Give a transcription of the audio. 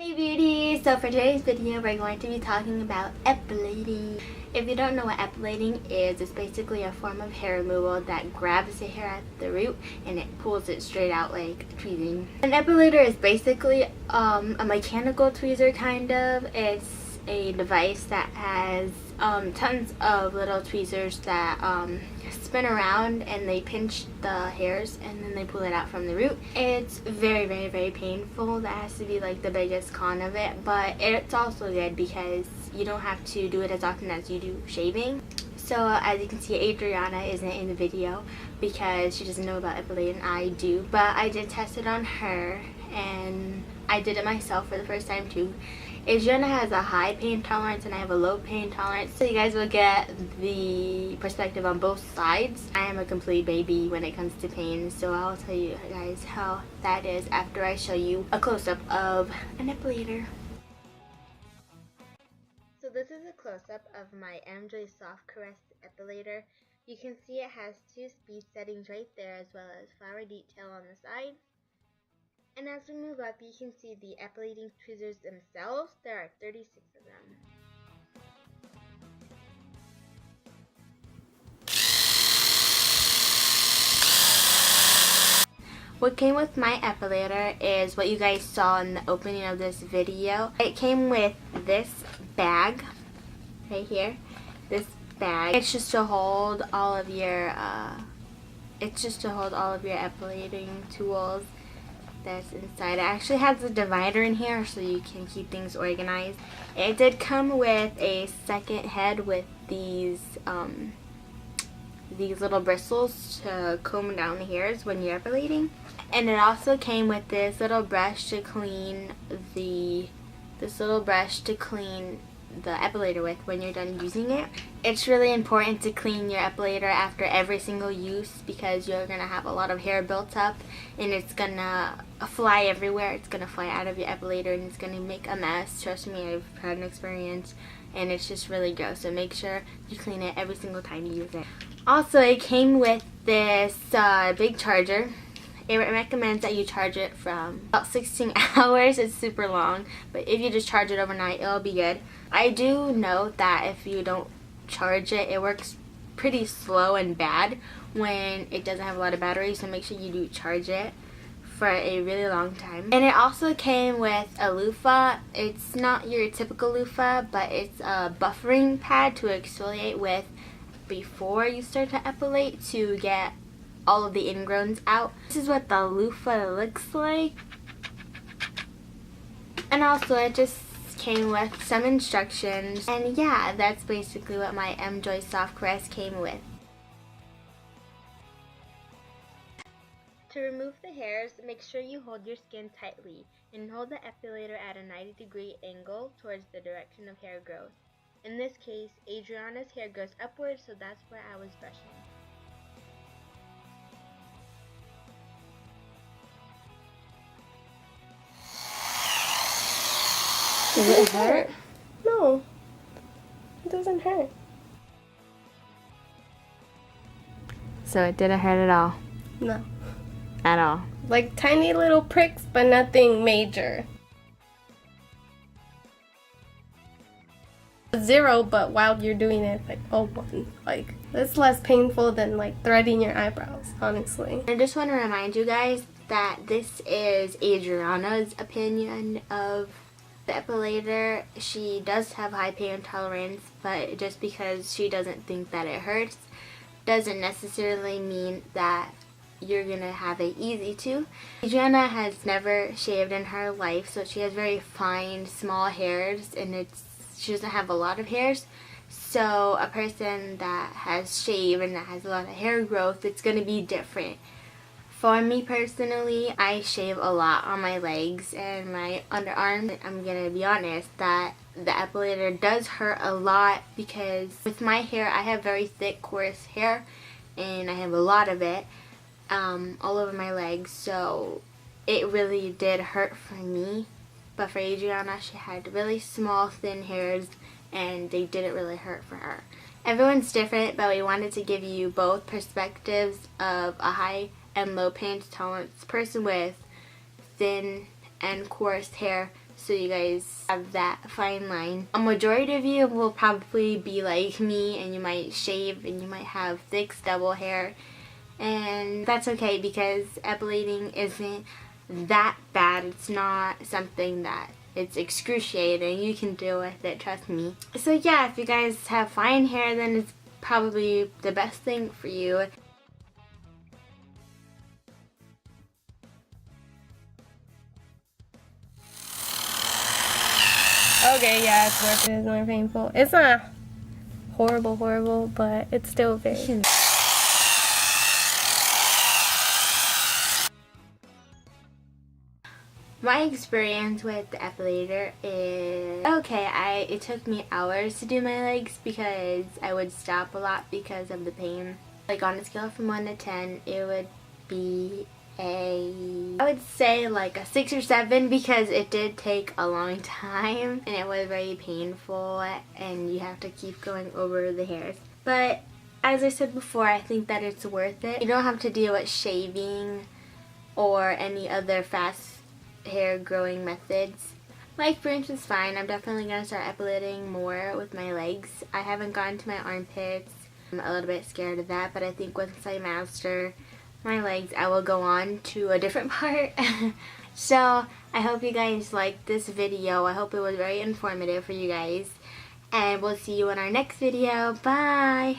Hey beauties! So for today's video we're going to be talking about epilating. If you don't know what epilating is, it's basically a form of hair removal that grabs the hair at the root and it pulls it straight out like tweezing. An epilator is basically a mechanical tweezer kind of. It's a device that has tons of little tweezers that spin around and they pinch the hairs and then they pull it out from the root. It's very, very, very painful. That has to be like the biggest con of it, but it's also good because you don't have to do it as often as you do shaving. So as you can see, Adriana isn't in the video because she doesn't know about epilating. I do, but I did test it on her and I did it myself for the first time too. Adriana has a high pain tolerance and I have a low pain tolerance, so you guys will get the perspective on both sides. I am a complete baby when it comes to pain, so I'll tell you guys how that is after I show you a close-up of an epilator. So this is a close-up of my A&ABeauty Soft Caress Epilator. You can see it has two speed settings right there as well as flower detail on the side. And as we move up, you can see the epilating tweezers themselves. There are 36 of them. What came with my epilator is what you guys saw in the opening of this video. It came with this bag right here. This bag. It's just to hold all of your epilating tools that's inside. It actually has a divider in here so you can keep things organized. It did come with a second head with these little bristles to comb down the hairs when you're epilating. And it also came with this little brush to clean the epilator with when you're done using it. It's really important to clean your epilator after every single use because you're gonna have a lot of hair built up and it's gonna fly everywhere. It's gonna fly out of your epilator and it's gonna make a mess. Trust me, I've had an experience and it's just really gross. So make sure you clean it every single time you use it. Also, it came with this big charger. It recommends that you charge it from about 16 hours. It's super long, but if you just charge it overnight, it'll be good. I do know that if you don't charge it, it works pretty slow and bad when it doesn't have a lot of battery, so make sure you do charge it for a really long time. And it also came with a loofah. It's not your typical loofah, but it's a buffering pad to exfoliate with before you start to epilate to get all of the ingrowns out. This is what the loofah looks like. And also it just came with some instructions. And yeah, that's basically what my A&ABeauty Soft Caress came with. To remove the hairs, make sure you hold your skin tightly and hold the epilator at a 90-degree angle towards the direction of hair growth. In this case, Adriana's hair goes upwards, so that's where I was brushing. Does it hurt? No, it doesn't hurt. So it didn't hurt at all? No. At all? Like tiny little pricks, but nothing major. 0, but while you're doing it, like 1. Like, it's less painful than like threading your eyebrows, honestly. I just want to remind you guys that this is Adriana's opinion of the epilator. She does have high pain tolerance, but just because she doesn't think that it hurts doesn't necessarily mean that you're gonna have it easy too. Adriana has never shaved in her life, so she has very fine, small hairs, and she doesn't have a lot of hairs. So a person that has shaved and that has a lot of hair growth, it's gonna be different. For me personally, I shave a lot on my legs and my underarms. I'm gonna be honest that the epilator does hurt a lot because with my hair, I have very thick, coarse hair and I have a lot of it all over my legs, so it really did hurt for me. But for Adriana, she had really small, thin hairs and they didn't really hurt for her. Everyone's different, but we wanted to give you both perspectives of a high and low pain tolerance person with thin and coarse hair so you guys have that fine line. A majority of you will probably be like me, and you might shave and you might have thick stubble hair, and that's okay because epilating isn't that bad. It's not something that it's excruciating. You can deal with it, trust me. So yeah, if you guys have fine hair, then it's probably the best thing for you. Okay, yeah, it's worth it. It's more painful. It's not horrible, but it's still very... My experience with the epilator is okay. It took me hours to do my legs because I would stop a lot because of the pain. Like on a scale from 1 to 10, it would be I would say like a 6 or 7 because it did take a long time and it was very painful and you have to keep going over the hairs. But as I said before, I think that it's worth it. You don't have to deal with shaving or any other fast hair growing methods. My experience was fine. I'm definitely going to start epilating more with my legs. I haven't gone to my armpits. I'm a little bit scared of that, but I think once I master my legs, I will go on to a different part. So I hope you guys liked this video. I hope it was very informative for you guys, and we'll see you in our next video. Bye!